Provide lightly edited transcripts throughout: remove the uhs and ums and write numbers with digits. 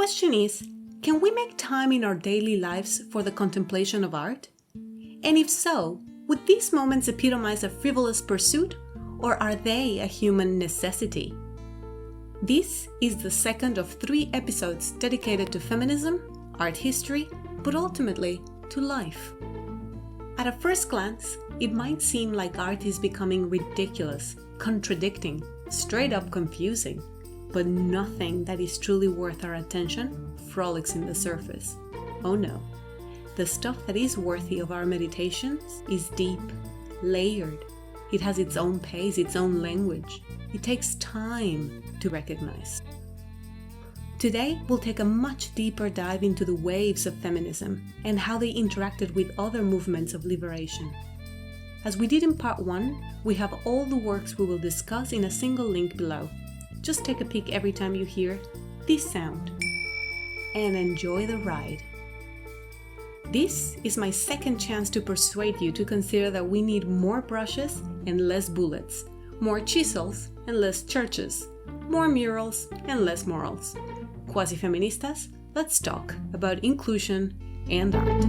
question is, can we make time in our daily lives for the contemplation of art? And if so, would these moments epitomize a frivolous pursuit, or are they a human necessity? This is the second of 3 episodes dedicated to feminism, art history, but ultimately to life. At a first glance, it might seem like art is becoming ridiculous, contradicting, straight up confusing, but nothing that is truly worth our attention frolics in the surface. Oh no. The stuff that is worthy of our meditations is deep, layered. It has its own pace, its own language. It takes time to recognize. Today, we'll take a much deeper dive into the waves of feminism and how they interacted with other movements of liberation. As we did in part 1, we have all the works we will discuss in a single link below. Just take a peek every time you hear this sound and enjoy the ride. This is my second chance to persuade you to consider that we need more brushes and less bullets, more chisels and less churches, more murals and less morals. Quasi-feministas, let's talk about inclusion and art.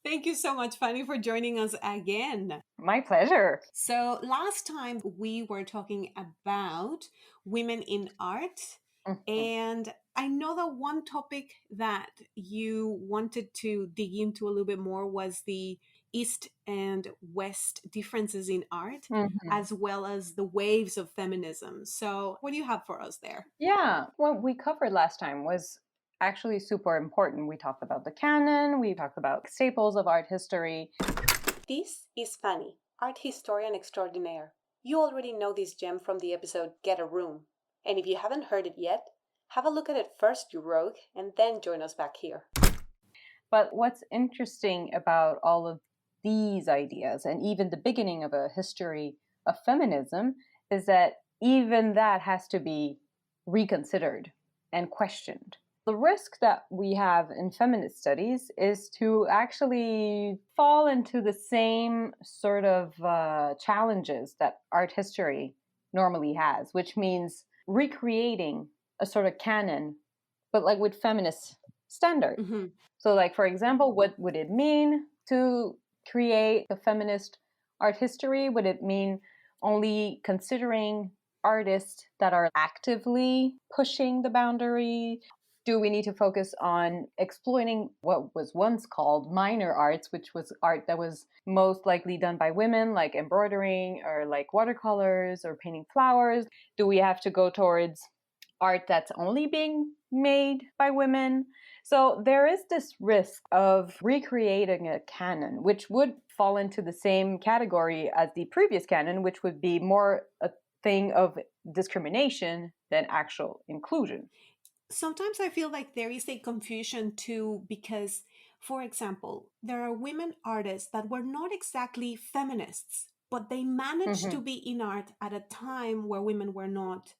Thank you so much, Fanny, for joining us again. My pleasure. So last time we were talking about women in art, and I know that one topic that you wanted to dig into a little bit more was the East and West differences in art, as well as the waves of feminism. So what do you have for us there? Yeah, what we covered last time was actually super important. We talked about the canon, we talked about staples of art history. This is Fanny, art historian extraordinaire. You already know this gem from the episode Get a Room. And if you haven't heard it yet, have a look at it first, you rogue, and then join us back here. But what's interesting about all of these ideas, and even the beginning of a history of feminism, is that even that has to be reconsidered and questioned. The risk that we have in feminist studies is to actually fall into the same sort of challenges that art history normally has, which means recreating a sort of canon, but like with feminist standard. So like, for example, what would it mean to create a feminist art history? Would it mean only considering artists that are actively pushing the boundary? Do we need to focus on exploiting what was once called minor arts, which was art that was most likely done by women, like embroidering or like watercolors or painting flowers? Do we have to go towards art that's only being made by women? So there is this risk of recreating a canon, which would fall into the same category as the previous canon, which would be more a thing of discrimination than actual inclusion. Sometimes I feel like there is a confusion too, because, for example, there are women artists that were not exactly feminists, but they managed to be in art at a time where women were not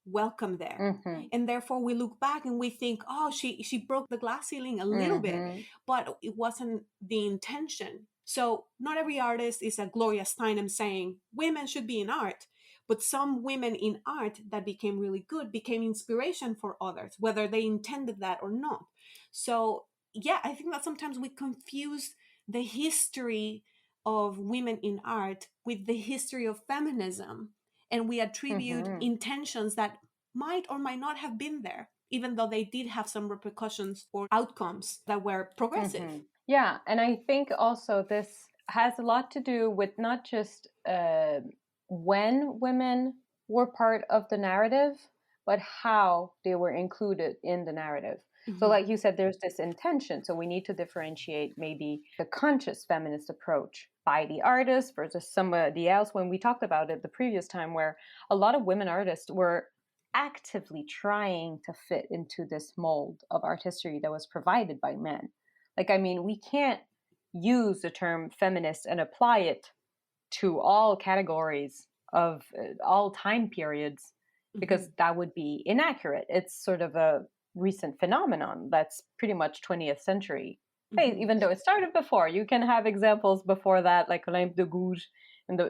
welcome there. And therefore we look back and we think, oh, she broke the glass ceiling a little bit, but it wasn't the intention. So not every artist is a Gloria Steinem saying women should be in art, but some women in art that became really good became inspiration for others, whether they intended that or not. So yeah, I think that sometimes we confuse the history of women in art with the history of feminism, and we attribute intentions that might or might not have been there, even though they did have some repercussions or outcomes that were progressive. Yeah, and I think also this has a lot to do with not just when women were part of the narrative, but how they were included in the narrative. So like you said, there's this intention. So we need to differentiate maybe the conscious feminist approach by the artist versus somebody else. When we talked about it the previous time, where a lot of women artists were actively trying to fit into this mold of art history that was provided by men. Like, I mean, we can't use the term feminist and apply it to all categories of all time periods, because that would be inaccurate. It's sort of a recent phenomenon that's pretty much 20th century. Even though it started before, you can have examples before that, like Olympe de Gouges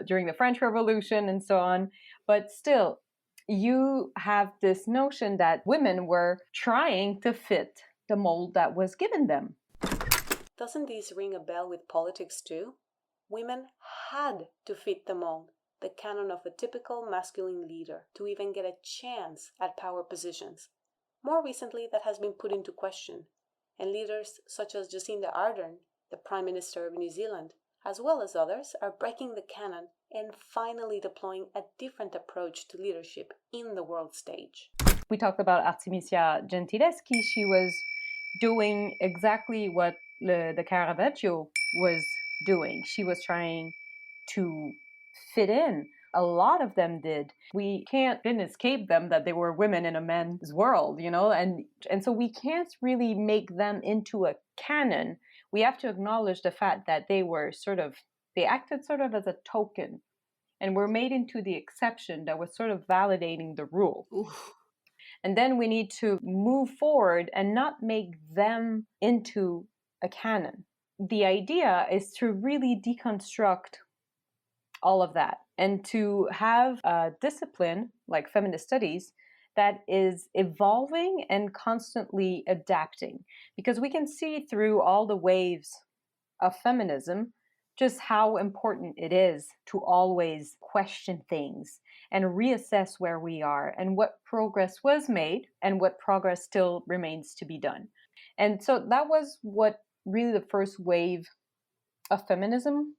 during the French Revolution and so on. But still, you have this notion that women were trying to fit the mold that was given them. Doesn't this ring a bell with politics too? Women had to fit the mold, the canon of a typical masculine leader, to even get a chance at power positions. More recently, that has been put into question, and leaders such as Jacinda Ardern, the Prime Minister of New Zealand, as well as others, are breaking the canon and finally deploying a different approach to leadership in the world stage. We talked about Artemisia Gentileschi. She was doing exactly what the Caravaggio was doing. She was trying to fit in. A lot of them did. We didn't escape them that they were women in a men's world, and so we can't really make them into a canon. We have to acknowledge the fact that they acted sort of as a token and were made into the exception that was sort of validating the rule. Oof. And then we need to move forward and not make them into a canon. The idea is to really deconstruct all of that and to have a discipline like feminist studies that is evolving and constantly adapting. Because we can see through all the waves of feminism just how important it is to always question things and reassess where we are and what progress was made and what progress still remains to be done. And so that was what really the first wave of feminism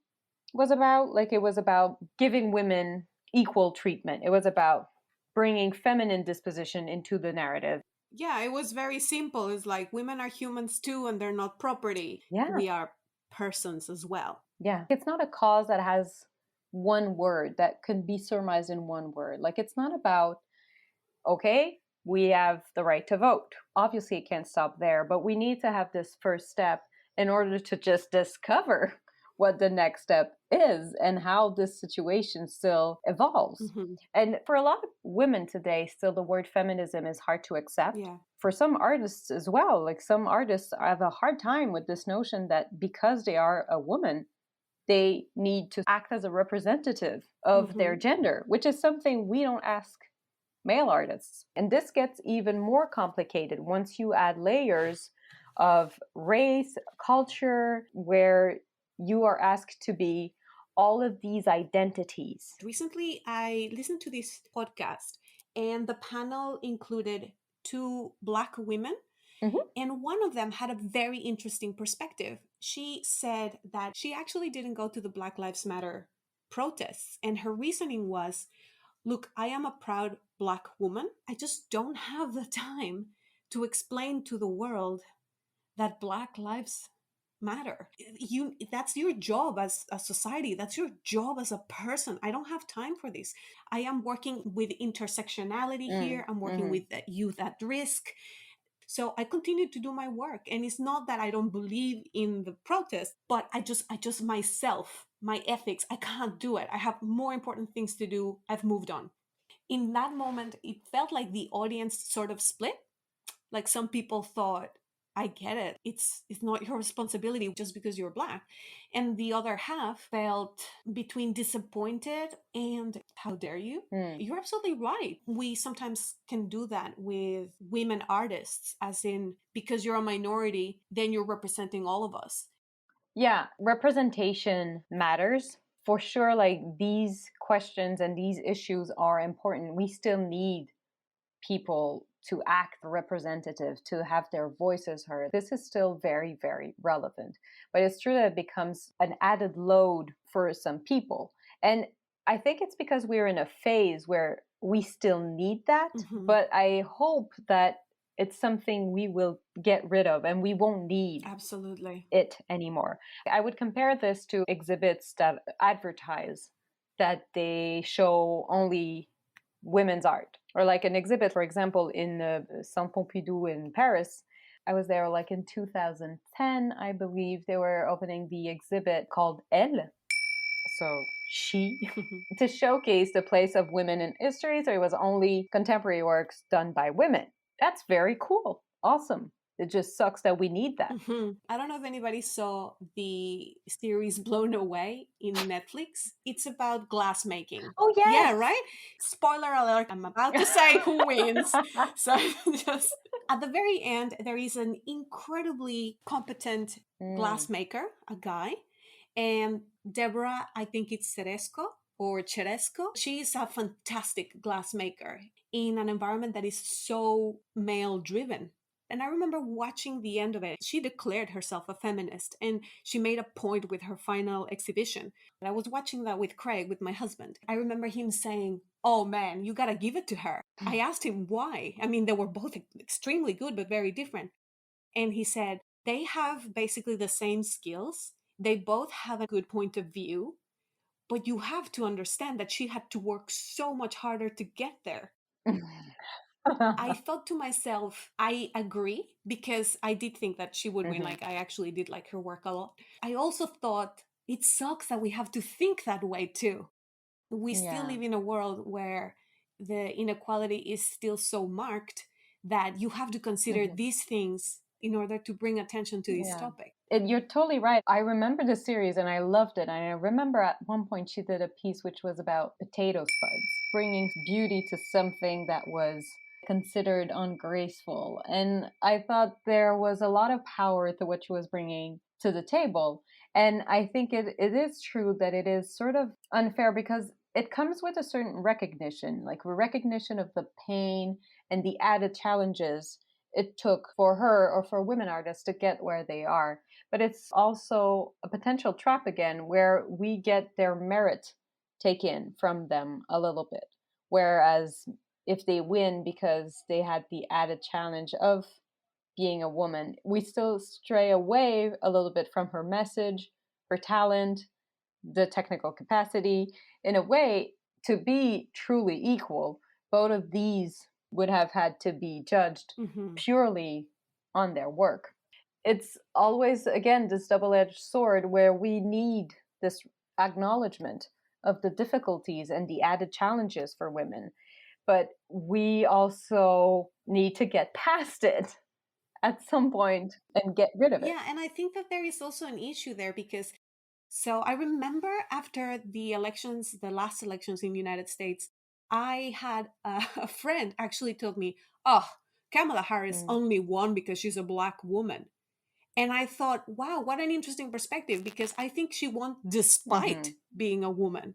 was about. Like, it was about giving women equal treatment. It was about bringing feminine disposition into the narrative. Yeah, it was very simple. It's like women are humans too and they're not property. Yeah. We are persons as well. Yeah. It's not a cause that has one word that can be surmised in one word. Like, it's not about, okay, we have the right to vote. Obviously, it can't stop there, but we need to have this first step in order to just discover what the next step is and how this situation still evolves. Mm-hmm. And for a lot of women today, still the word feminism is hard to accept. Yeah. For some artists as well, like some artists have a hard time with this notion that because they are a woman, they need to act as a representative of their gender, which is something we don't ask male artists. And this gets even more complicated once you add layers of race, culture, where you are asked to be all of these identities. Recently, I listened to this podcast, and the panel included two Black women, and one of them had a very interesting perspective. She said that she actually didn't go to the Black Lives Matter protests, and her reasoning was, look, I am a proud Black woman. I just don't have the time to explain to the world that Black lives matter. That's your job as a society. That's your job as a person. I don't have time for this. I am working with intersectionality here. I'm working with youth at risk. So I continue to do my work. And it's not that I don't believe in the protest, but I just myself, my ethics, I can't do it. I have more important things to do. I've moved on. In that moment, it felt like the audience sort of split. Like, some people thought, I get it. It's not your responsibility just because you're Black. And the other half felt between disappointed and how dare you? You're absolutely right. We sometimes can do that with women artists, as in, because you're a minority, then you're representing all of us. Yeah, representation matters. For sure, like, these questions and these issues are important. We still need people to act representative, to have their voices heard. This is still very, very relevant. But it's true that it becomes an added load for some people. And I think it's because we're in a phase where we still need that. But I hope that it's something we will get rid of and we won't need it anymore. I would compare this to exhibits that advertise that they show only women's art, or like an exhibit, for example, in Centre Pompidou in Paris. I was there like in 2010, I believe. They were opening the exhibit called Elle, so she, to showcase the place of women in history. So it was only contemporary works done by women. That's very cool. Awesome. it just sucks that we need that. I don't know if anybody saw the series Blown Away in Netflix. It's about glass making. Oh, Yeah, yes. right? Spoiler alert, I'm about to say who wins. So just at the very end, there is an incredibly competent Mm, glassmaker, a guy, and Deborah, I think it's Ceresco or Cheresco. She is a fantastic glassmaker in an environment that is so male driven. And I remember watching the end of it. She declared herself a feminist and she made a point with her final exhibition. I was watching that with Craig, with my husband. I remember him saying, "Oh man, you gotta give it to her." I asked him why. I mean, they were both extremely good, but very different. And he said, they have basically the same skills. They both have a good point of view, but you have to understand that she had to work so much harder to get there. I thought to myself, I agree because I did think that she would win. Mhm. Like, I actually did like her work a lot. I also thought it sucks that we have to think that way too. We still Yeah. live in a world where the inequality is still so marked that you have to consider Mhm. these things in order to bring attention to this Yeah. topic. You're totally right. I remember the series and I loved it. And I remember at one point she did a piece which was about potato spuds, bringing beauty to something that was considered ungraceful. And I thought there was a lot of power to what she was bringing to the table. And I think it is true that it is sort of unfair because it comes with a certain recognition, like a recognition of the pain and the added challenges it took for her or for women artists to get where they are. But it's also a potential trap again where we get their merit taken from them a little bit. Whereas if they win because they had the added challenge of being a woman, we still stray away a little bit from her message, her talent, the technical capacity. In a way, to be truly equal, both of these would have had to be judged Hmm. purely on their work. It's always, again, this double edged sword where we need this acknowledgement of the difficulties and the added challenges for women. But we also need to get past it at some point and get rid of it. Yeah, and I think that there is also an issue there because so I remember after the elections, the last elections in the United States, I had a friend actually told me, "Oh, Kamala Harris Mm. only won because she's a black woman." And I thought, wow, what an interesting perspective because I think she won despite Mm-hmm. being a woman.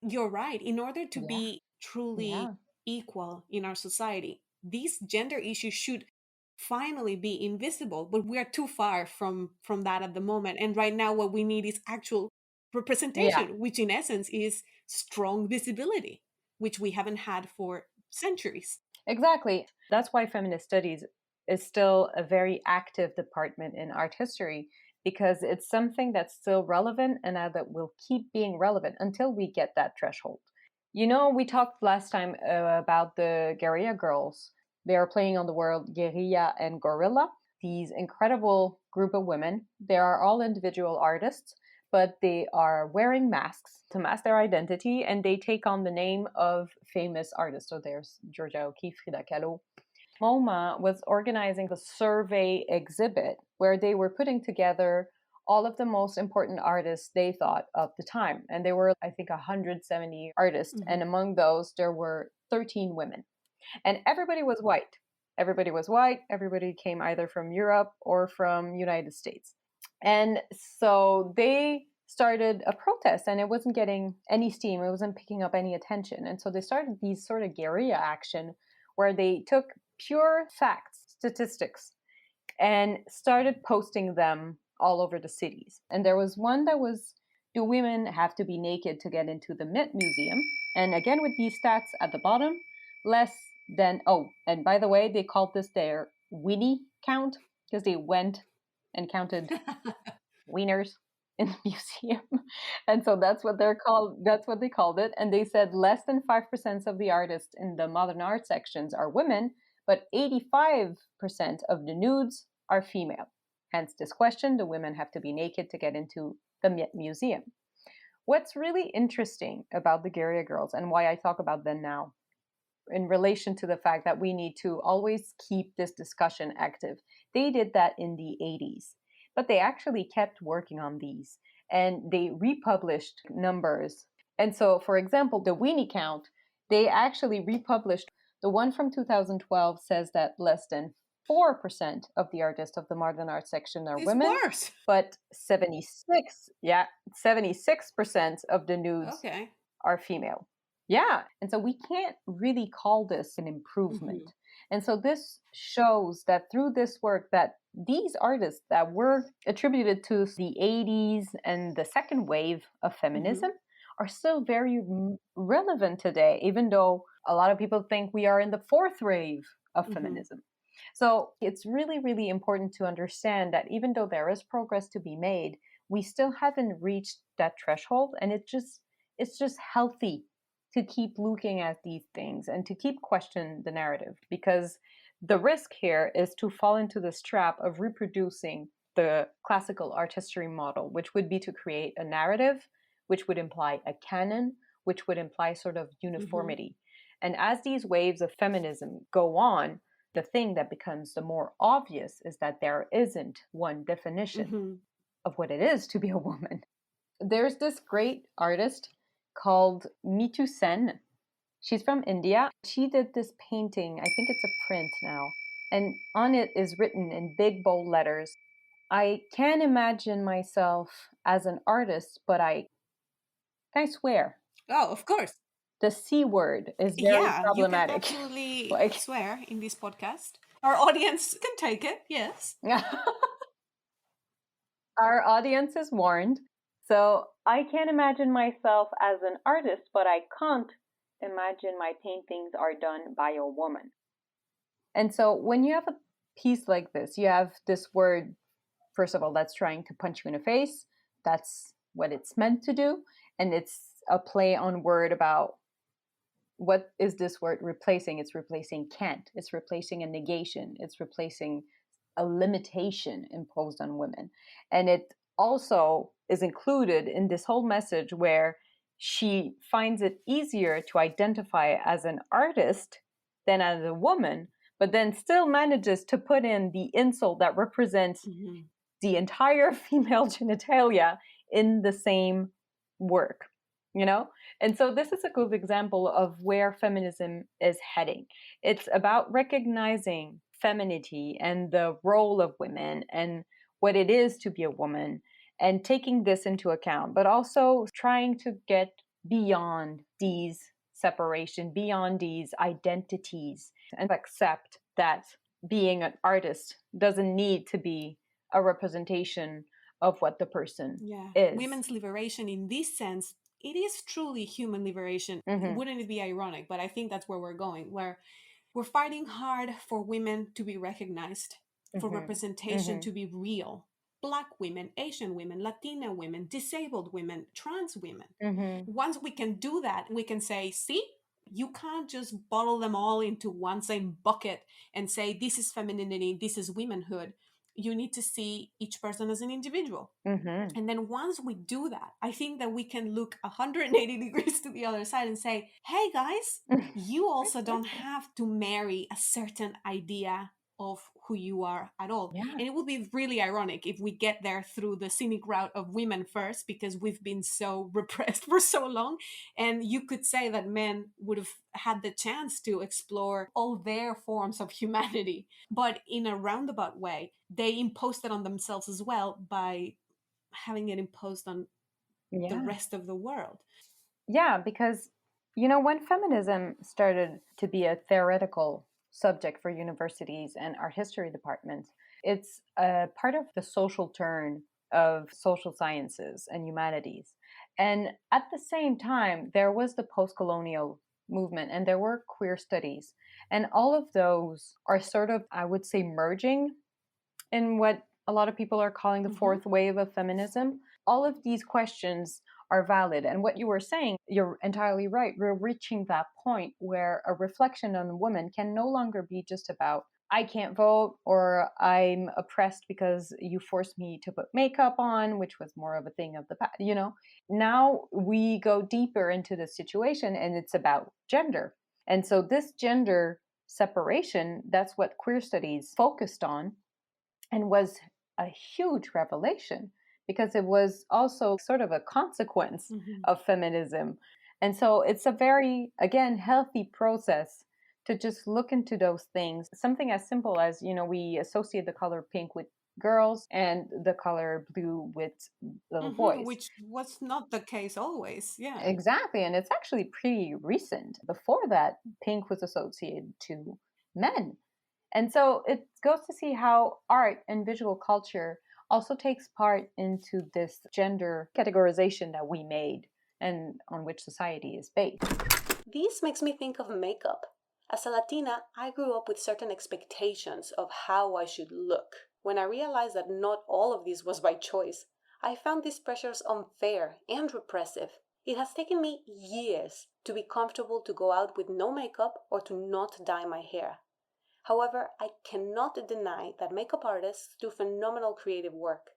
You're right. In order to Yeah. be truly Yeah. equal in our society, these gender issues should finally be invisible, but we are too far from that at the moment. And right now what we need is actual Yeah. representation, which in essence is strong visibility, which we haven't had for centuries. Exactly. That's why feminist studies is still a very active department in art history because it's something that's still relevant and that will keep being relevant until we get that threshold. You know, we talked last time about the guerrilla girls. They are playing on the word guerrilla and gorilla. These incredible group of women. They are all individual artists, but they are wearing masks to mask their identity and they take on the name of famous artists. So there's Georgia O'Keeffe, Frida Kahlo. MoMA was organizing a survey exhibit where they were putting together all of the most important artists they thought of the time. And there were, I think, 170 artists. And Mhm. among those, there were 13 women. And everybody was white. Everybody was white. Everybody came either from Europe or from United States. And so they started a protest and it wasn't getting any steam. It wasn't picking up any attention. And so they started these sort of guerrilla action where they took pure facts, statistics, and started posting them all over the cities. And there was one that was, do women have to be naked to get into the Met Museum? And again, with these stats at the bottom, less than, oh, and by the way, they called this their Winnie count because they went and counted wieners in the museum. And so that's what they're called. That's what they called it. And they said less than 5% of the artists in the modern art sections are women, but 85% of the nudes are female. Hence this question, do women have to be naked to get into the museum? What's really interesting about the guerrilla girls and why I talk about them now in relation to the fact that we need to always keep this discussion active. They did that in the 80s, but they actually kept working on these and they republished numbers. And so, for example, the Weenie count, they actually republished. The one from 2012 says that less than 4% of the artists of the modern art section are It's women, worse. but 76% of the nudes are female. Yeah. And so we can't really call this an improvement. And so this shows that through this work that these artists that were attributed to the 80s and the second wave of feminism are still very relevant today, even though a lot of people think we are in the fourth wave of feminism. So it's really, really important to understand that even though there is progress to be made, we still haven't reached that threshold. And it's just healthy to keep looking at these things and to keep questioning the narrative, because the risk here is to fall into this trap of reproducing the classical art history model, which would be to create a narrative, which would imply a canon, which would imply sort of uniformity. And as these waves of feminism go on, the thing that becomes the more obvious is that there isn't one definition of what it is to be a woman. There's this great artist called Mitu Sen. She's from India. She did this painting, I think it's a print now, and on it is written in big bold letters, "I can imagine myself as an artist, but can I swear?" Oh, of course. The C word is very problematic. You can absolutely swear in this podcast. Our audience can take it, yes. Our audience is warned. So I can imagine myself as an artist, but I can't imagine my paintings are done by a woman. And so when you have a piece like this, you have this word, first of all, that's trying to punch you in the face. That's what it's meant to do. And it's a play on word about what is this word replacing? It's replacing can't. It's replacing a negation. It's replacing a limitation imposed on women. And it also is included in this whole message where she finds it easier to identify as an artist than as a woman, but then still manages to put in the insult that represents the entire female genitalia in the same work, you know? And so this is a good example of where feminism is heading. It's about recognizing femininity and the role of women and what it is to be a woman and taking this into account, but also trying to get beyond these separation, beyond these identities, and accept that being an artist doesn't need to be a representation of what the person is. Women's liberation in this sense, it is truly human liberation. Wouldn't it be ironic? But I think that's where we're going, where we're fighting hard for women to be recognized, for representation to be real. Black women, Asian women, Latina women, disabled women, trans women. Once we can do that, we can say, see, you can't just bottle them all into one same bucket and say, this is femininity, this is womanhood. You need to see each person as an individual. And then once we do that, I think that we can look 180 degrees to the other side and say, hey guys, you also don't have to marry a certain idea of who you are at all. And it would be really ironic if we get there through the cynic route of women first, because we've been so repressed for so long. And you could say that men would have had the chance to explore all their forms of humanity, but in a roundabout way, they imposed it on themselves as well by having it imposed on the rest of the world. Yeah, because, you know, when feminism started to be a theoretical subject for universities and art history departments, it's a part of the social turn of social sciences and humanities. And at the same time, there was the post-colonial movement and there were queer studies. And all of those are sort of, I would say, merging in what a lot of people are calling the fourth wave of feminism. All of these questions are valid. And what you were saying, you're entirely right. We're reaching that point where a reflection on women can no longer be just about, I can't vote, or I'm oppressed because you forced me to put makeup on, which was more of a thing of the past, you know. Now we go deeper into the situation and it's about gender. And so this gender separation, that's what queer studies focused on, and was a huge revelation because it was also sort of a consequence of feminism. And so it's a very, again, healthy process to just look into those things. Something as simple as, we associate the color pink with girls and the color blue with little boys. Which was not the case always. Yeah. Exactly. And it's actually pretty recent. Before that, pink was associated to men. And so it goes to see how art and visual culture also takes part into this gender categorization that we made and on which society is based. This makes me think of makeup. As a Latina, I grew up with certain expectations of how I should look. When I realized that not all of this was by choice, I found these pressures unfair and repressive. It has taken me years to be comfortable to go out with no makeup or to not dye my hair. However, I cannot deny that makeup artists do phenomenal creative work,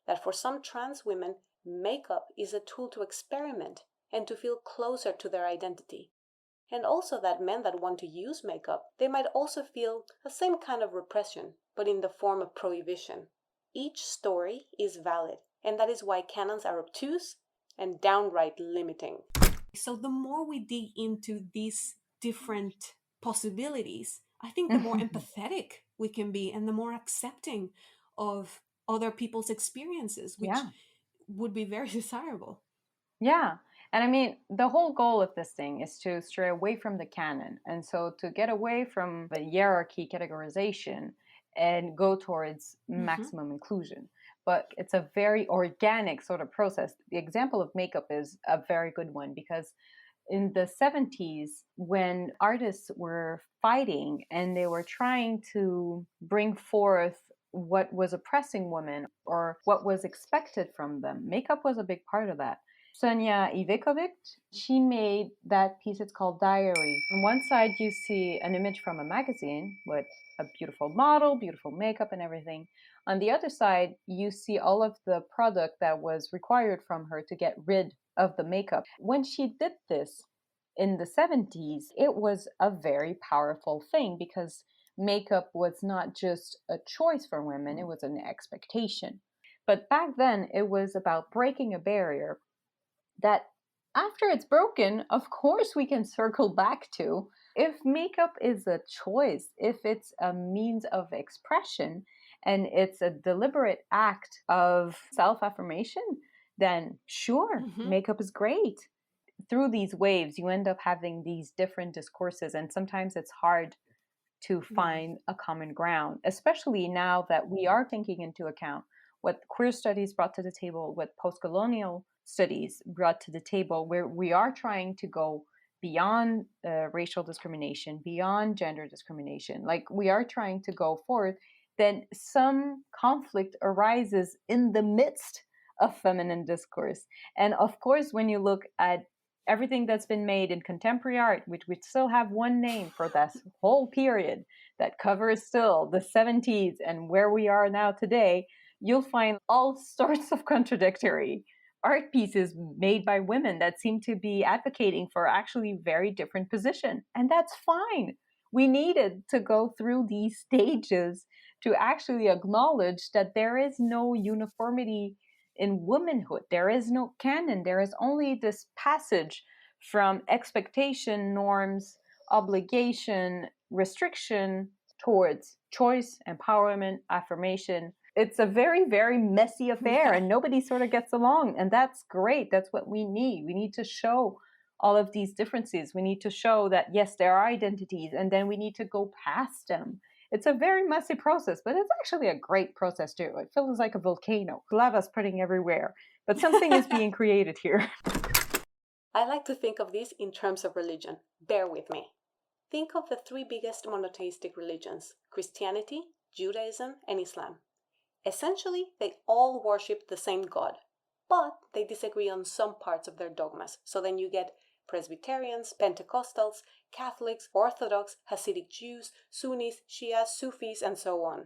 that for some trans women, makeup is a tool to experiment and to feel closer to their identity. And also that men that want to use makeup, they might also feel the same kind of repression, but in the form of prohibition. Each story is valid, and that is why canons are obtuse and downright limiting. So the more we dig into these different possibilities, I think the more empathetic we can be and the more accepting of other people's experiences, which would be very desirable. Yeah. And I mean, the whole goal of this thing is to stray away from the canon. And so to get away from the hierarchy categorization and go towards maximum inclusion. But it's a very organic sort of process. The example of makeup is a very good one because in the 70s, when artists were fighting and they were trying to bring forth what was oppressing women or what was expected from them, makeup was a big part of that. Sonia Ivikovic, she made that piece, it's called Diary. On one side, you see an image from a magazine with a beautiful model, beautiful makeup and everything. On the other side, you see all of the product that was required from her to get rid of the makeup. When she did this in the 70s, it was a very powerful thing because makeup was not just a choice for women, it was an expectation. But back then, it was about breaking a barrier that after it's broken, of course we can circle back to. If makeup is a choice, if it's a means of expression, and it's a deliberate act of self-affirmation, then sure, makeup is great. Through these waves, you end up having these different discourses, and sometimes it's hard to find a common ground, especially now that we are taking into account what queer studies brought to the table, what post-colonial studies brought to the table, where we are trying to go beyond racial discrimination, beyond gender discrimination. Like we are trying to go forward, then some conflict arises in the midst of feminine discourse. And of course, when you look at everything that's been made in contemporary art, which we still have one name for this whole period that covers still the 70s and where we are now today, you'll find all sorts of contradictory art pieces made by women that seem to be advocating for actually very different position. And that's fine. We needed to go through these stages to actually acknowledge that there is no uniformity in womanhood. There is no canon. There is only this passage from expectation, norms, obligation, restriction towards choice, empowerment, affirmation. It's a very, very messy affair and nobody sort of gets along. And that's great. That's what we need. We need to show all of these differences. We need to show that, yes, there are identities, and then we need to go past them. It's a very messy process, but it's actually a great process too. It feels like a volcano. Lava spreading everywhere, but something is being created here. I like to think of this in terms of religion. Bear with me. Think of the three biggest monotheistic religions: Christianity, Judaism, and Islam. Essentially, they all worship the same God, but they disagree on some parts of their dogmas. So then you get Presbyterians, Pentecostals, Catholics, Orthodox, Hasidic Jews, Sunnis, Shias, Sufis, and so on.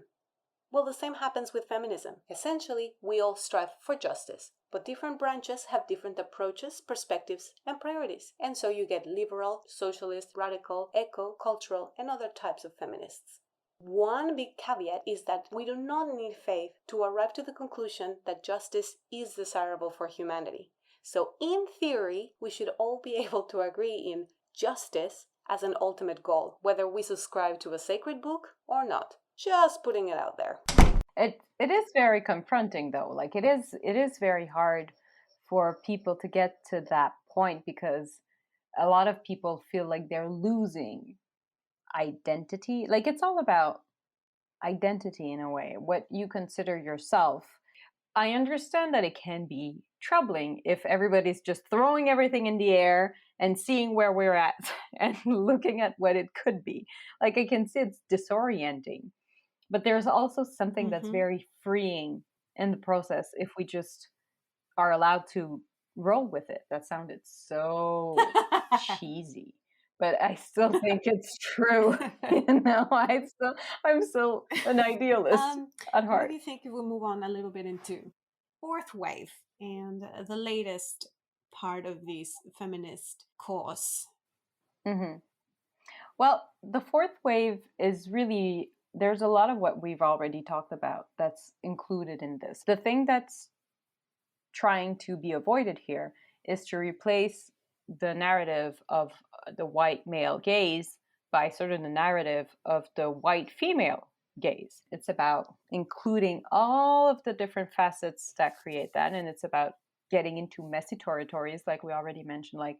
Well, the same happens with feminism. Essentially, we all strive for justice, but different branches have different approaches, perspectives, and priorities. And so you get liberal, socialist, radical, eco, cultural, and other types of feminists. One big caveat is that we do not need faith to arrive to the conclusion that justice is desirable for humanity. So in theory, we should all be able to agree in justice as an ultimate goal, whether we subscribe to a sacred book or not. Just putting it out there. It is very confronting though. Like it is very hard for people to get to that point because a lot of people feel like they're losing identity. Like it's all about identity in a way, what you consider yourself. I understand that it can be troubling if everybody's just throwing everything in the air and seeing where we're at and looking at what it could be. Like I can see it's disorienting. But there's also something that's very freeing in the process if we just are allowed to roll with it. That sounded so cheesy, but I still think it's true. I'm still an idealist at heart. What do you think if we move on a little bit into fourth wave and the latest part of this feminist cause? Mm-hmm. Well, the fourth wave is really, there's a lot of what we've already talked about that's included in this. The thing that's trying to be avoided here is to replace the narrative of the white male gaze by sort of the narrative of the white female gaze. It's about including all of the different facets that create that, and it's about getting into messy territories, like we already mentioned, like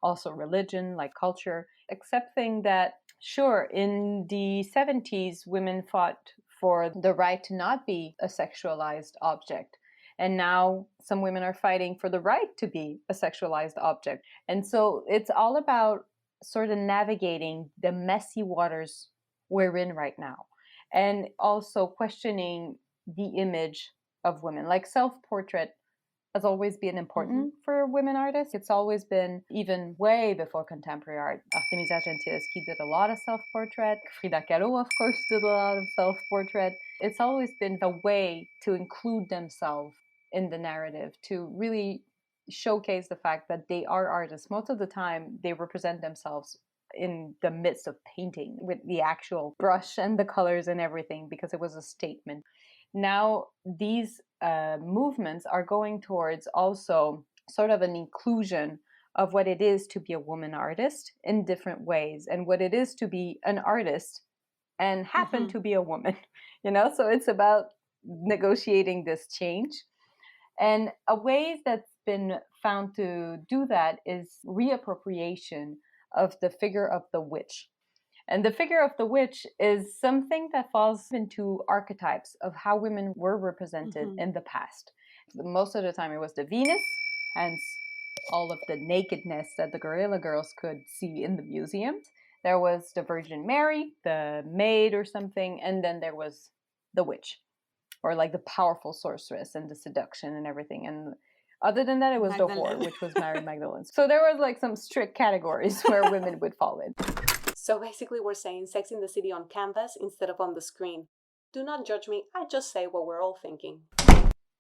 also religion, like culture, accepting that, sure, in the 70s, women fought for the right to not be a sexualized object. And now some women are fighting for the right to be a sexualized object. And so it's all about sort of navigating the messy waters we're in right now. And also questioning the image of women. Like self-portrait has always been important for women artists. It's always been, even way before contemporary art. Artemisia Gentileschi did a lot of self-portrait. Frida Kahlo, of course, did a lot of self-portrait. It's always been a way to include themselves in the narrative, to really showcase the fact that they are artists. Most of the time, they represent themselves in the midst of painting with the actual brush and the colors and everything, because it was a statement. Now, these movements are going towards also sort of an inclusion of what it is to be a woman artist in different ways, and what it is to be an artist and happen to be a woman, you know? So it's about negotiating this change. And a way that's been found to do that is reappropriation of the figure of the witch. And the figure of the witch is something that falls into archetypes of how women were represented in the past. Most of the time it was the Venus, hence all of the nakedness that the Guerrilla Girls could see in the museums. There was the Virgin Mary, the maid or something, and then there was the witch, or like the powerful sorceress and the seduction and everything. And other than that, it was Magdalene. The whore, which was Mary Magdalene. So there was like some strict categories where women would fall in. So basically we're saying Sex in the City on canvas instead of on the screen. Do not judge me, I just say what we're all thinking.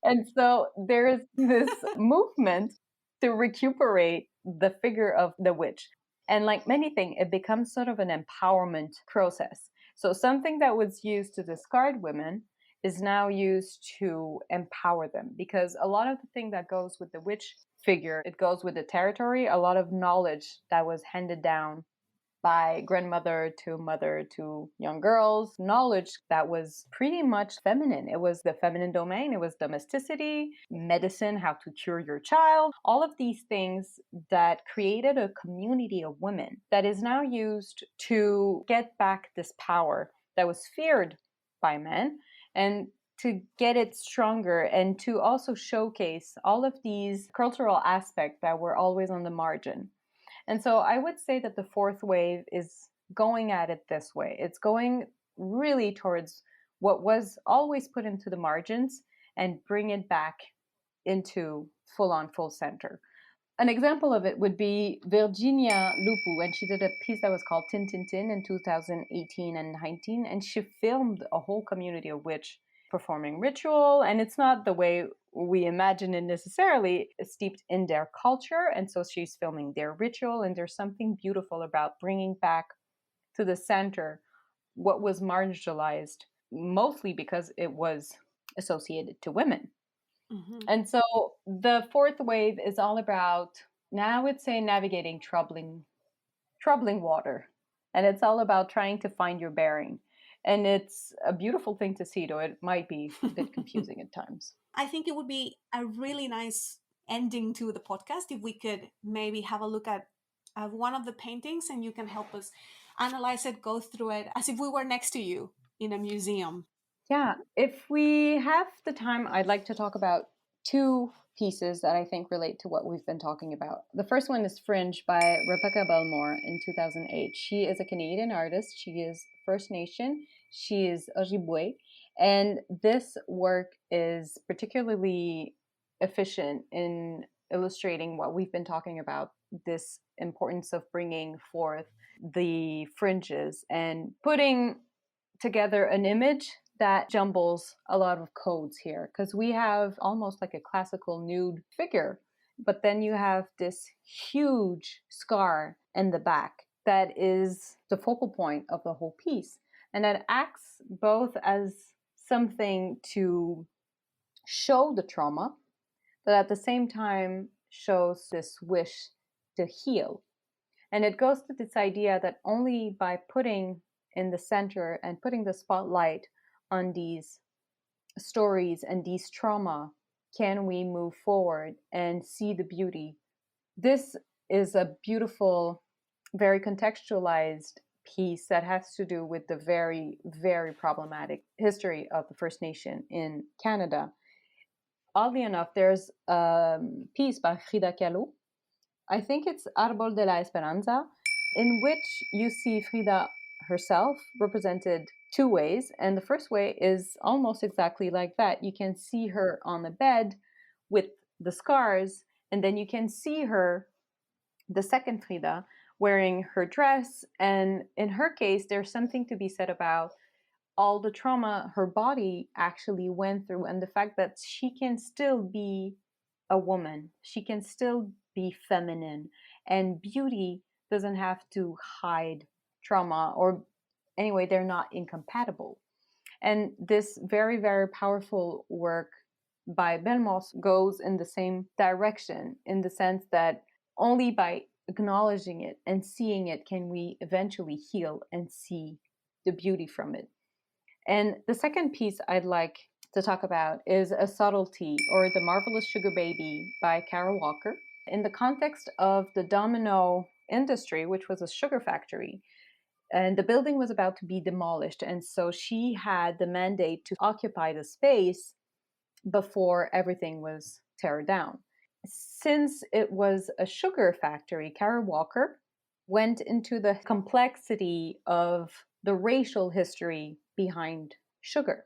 And so there is this movement to recuperate the figure of the witch. And like many things, it becomes sort of an empowerment process. So something that was used to discard women is now used to empower them, because a lot of the thing that goes with the witch figure, it goes with the territory, a lot of knowledge that was handed down by grandmother to mother to young girls, knowledge that was pretty much feminine. It was the feminine domain, it was domesticity, medicine, how to cure your child, all of these things that created a community of women that is now used to get back this power that was feared by men, and to get it stronger, and to also showcase all of these cultural aspects that were always on the margin. And so I would say that the fourth wave is going at it this way. It's going really towards what was always put into the margins and bring it back into full center. An example of it would be Virginia Lupu, and she did a piece that was called Tin Tin Tin in 2018 and 19, and she filmed a whole community of witch performing ritual, and it's not the way we imagine it necessarily. It's steeped in their culture, and so she's filming their ritual, and there's something beautiful about bringing back to the center what was marginalized, mostly because it was associated to women. Mm-hmm. And so the fourth wave is all about, now I would say, navigating troubling water. And it's all about trying to find your bearing. And it's a beautiful thing to see, though it might be a bit confusing at times. I think it would be a really nice ending to the podcast if we could maybe have a look at one of the paintings, and you can help us analyze it, go through it, as if we were next to you in a museum. Yeah, if we have the time, I'd like to talk about two pieces that I think relate to what we've been talking about. The first one is Fringe by Rebecca Belmore in 2008. She is a Canadian artist. She is First Nation. She is Ojibwe. And this work is particularly efficient in illustrating what we've been talking about, this importance of bringing forth the fringes and putting together an image that jumbles a lot of codes here, because we have almost like a classical nude figure, but then you have this huge scar in the back that is the focal point of the whole piece, and that acts both as something to show the trauma, but at the same time shows this wish to heal. And it goes to this idea that only by putting in the center and putting the spotlight on these stories and these trauma can we move forward and see the beauty. This is a beautiful, very contextualized piece that has to do with the very, very problematic history of the First Nation in Canada. Oddly enough, there's a piece by Frida Kahlo, I think it's Árbol de la Esperanza, in which you see Frida herself represented two ways. And the first way is almost exactly like that. You can see her on the bed with the scars, and then you can see her, the second Frida, wearing her dress. And in her case, there's something to be said about all the trauma her body actually went through, and the fact that she can still be a woman. She can still be feminine, and beauty doesn't have to hide trauma, or anyway, they're not incompatible. And this very, very powerful work by Belmore goes in the same direction, in the sense that only by acknowledging it and seeing it can we eventually heal and see the beauty from it. And the second piece I'd like to talk about is A Subtlety, or The Marvelous Sugar Baby by Kara Walker. In the context of the domino industry, which was a sugar factory, and the building was about to be demolished, and so she had the mandate to occupy the space before everything was teared down. Since it was a sugar factory, Kara Walker went into the complexity of the racial history behind sugar.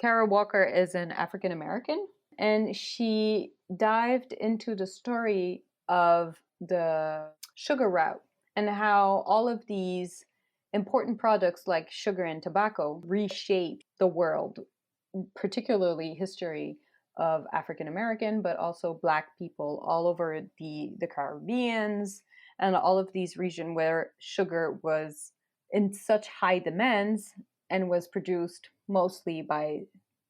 Kara Walker is an African American, and she dived into the story of the sugar route and how all of these important products like sugar and tobacco reshaped the world, particularly history of African American, but also Black people all over the Caribbeans and all of these regions where sugar was in such high demands and was produced mostly by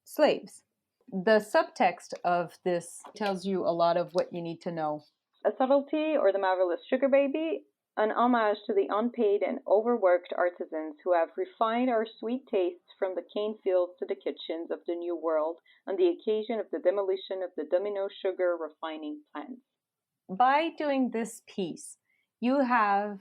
slaves. The subtext of this tells you a lot of what you need to know. A Subtlety, or The Marvelous Sugar Baby, an homage to the unpaid and overworked artisans who have refined our sweet tastes from the cane fields to the kitchens of the New World on the occasion of the demolition of the domino sugar refining plants. By doing this piece, you have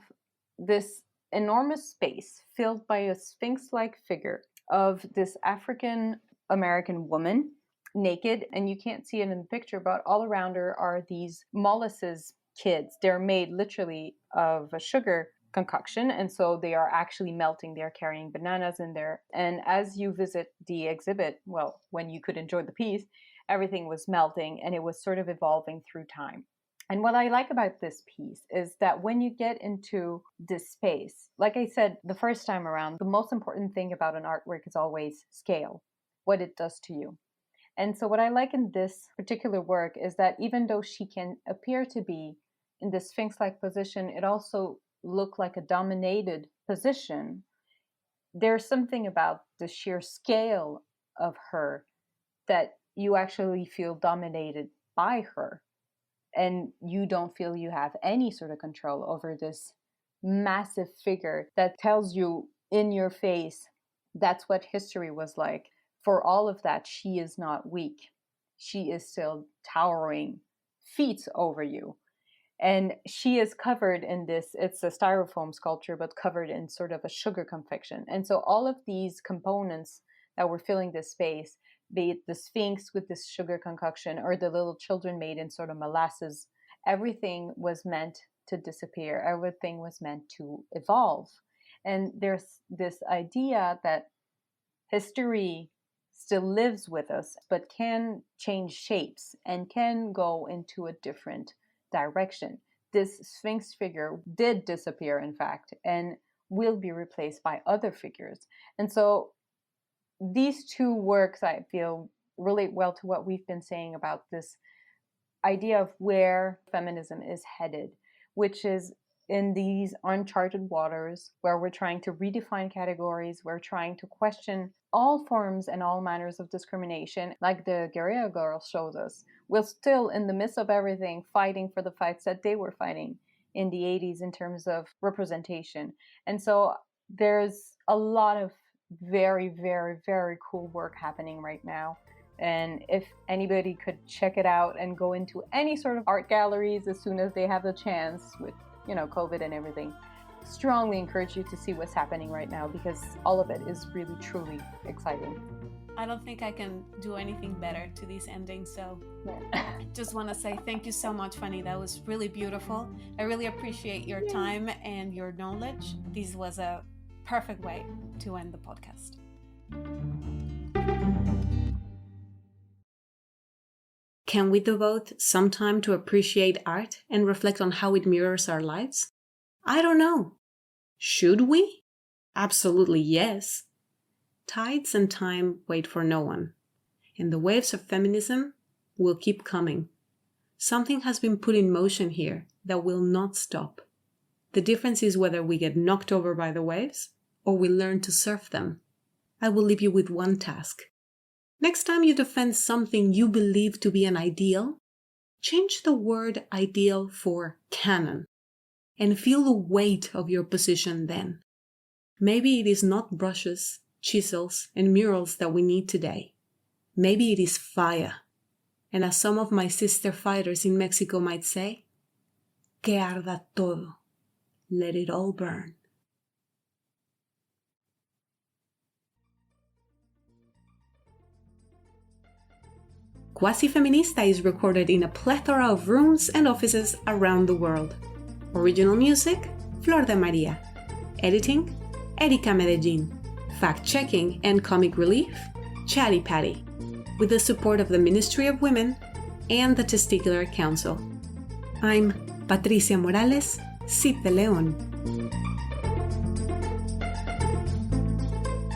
this enormous space filled by a sphinx-like figure of this African American woman, naked, and you can't see it in the picture, but all around her are these molasses kids. They're made literally of a sugar concoction, and so they are actually melting. They're carrying bananas in there. And as you visit the exhibit, well, when you could enjoy the piece, everything was melting and it was sort of evolving through time. And what I like about this piece is that when you get into this space, like I said the first time around, the most important thing about an artwork is always scale. what it does to you. And so what I like in this particular work is that even though she can appear to be in this sphinx-like position, it also looked like a dominated position. There's something about the sheer scale of her that you actually feel dominated by her. And you don't feel you have any sort of control over this massive figure that tells you in your face that's what history was like. For all of that, she is not weak. She is still towering feet over you. And she is covered in this, it's a styrofoam sculpture, but covered in sort of a sugar confection. And so all of these components that were filling this space, be it the Sphinx with this sugar concoction or the little children made in sort of molasses, everything was meant to disappear. Everything was meant to evolve. And there's this idea that history still lives with us, but can change shapes and can go into a different direction. This Sphinx figure did disappear, in fact, and will be replaced by other figures. And so these two works, I feel, relate well to what we've been saying about this idea of where feminism is headed, which is in these uncharted waters where we're trying to redefine categories, we're trying to question all forms and all manners of discrimination, like the Guerrilla Girls shows us. We're still in the midst of everything fighting for the fights that they were fighting in the 80s in terms of representation. And so there's a lot of very, very, very cool work happening right now. And if anybody could check it out and go into any sort of art galleries as soon as they have the chance with, COVID and everything, strongly encourage you to see what's happening right now, because all of it is really, truly exciting. I don't think I can do anything better to this ending, so I just want to say thank you so much, Fanny. That was really beautiful. I really appreciate your time and your knowledge. This was a perfect way to end the podcast. Can we devote some time to appreciate art and reflect on how it mirrors our lives? I don't know. Should we? Absolutely yes. Tides and time wait for no one, and the waves of feminism will keep coming. Something has been put in motion here that will not stop. The difference is whether we get knocked over by the waves or we learn to surf them. I will leave you with one task. Next time you defend something you believe to be an ideal, change the word ideal for canon and feel the weight of your position then. Maybe it is not brushes, chisels, and murals that we need today. Maybe it is fire. And as some of my sister fighters in Mexico might say, que arda todo. Let it all burn. Quasi Feminista is recorded in a plethora of rooms and offices around the world. Original music, Flor de Maria. Editing, Erika Medellin. Fact-checking and comic relief, Chatty Patty. With the support of the Ministry of Women and the Testicular Council. I'm Patricia Morales, Cid de León.